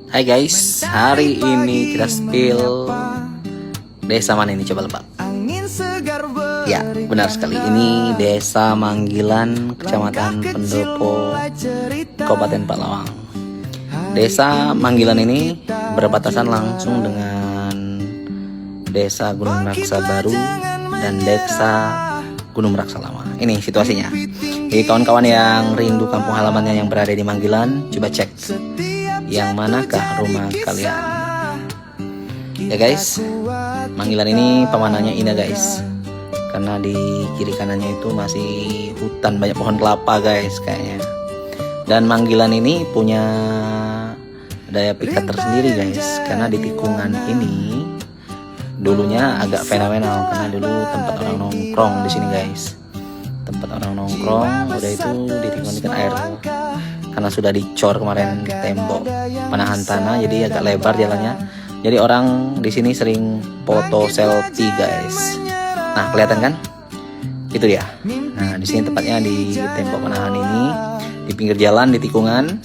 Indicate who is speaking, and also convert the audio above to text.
Speaker 1: Hai guys, hari ini kita spill desa mana ini, coba lebak. Ya, benar sekali, ini desa Manggilan, kecamatan Pendopo, Kabupaten Pelawang. Desa Manggilan ini berbatasan langsung dengan desa Gunung Raksa Baru dan desa Gunung Raksa Lama. Ini situasinya. Jadi kawan-kawan yang rindu kampung halamannya yang berada di Manggilan, coba cek yang manakah rumah kalian. Ya guys, Manggilan ini pemandangannya indah guys, karena di kiri kanannya itu masih hutan, banyak pohon kelapa guys kayaknya. Dan Manggilan ini punya daya pikat tersendiri guys, karena di tikungan ini dulunya agak fenomenal, karena dulu tempat orang nongkrong di sini guys. Tempat orang nongkrong, udah itu di tikungan ikan air, karena sudah dicor kemarin tembok penahan tanah, jadi agak lebar jalannya. Jadi orang di sini sering foto selfie guys. Nah, kelihatan kan? Itu dia. Nah, di sini tepatnya di tembok penahan ini, di pinggir jalan di tikungan.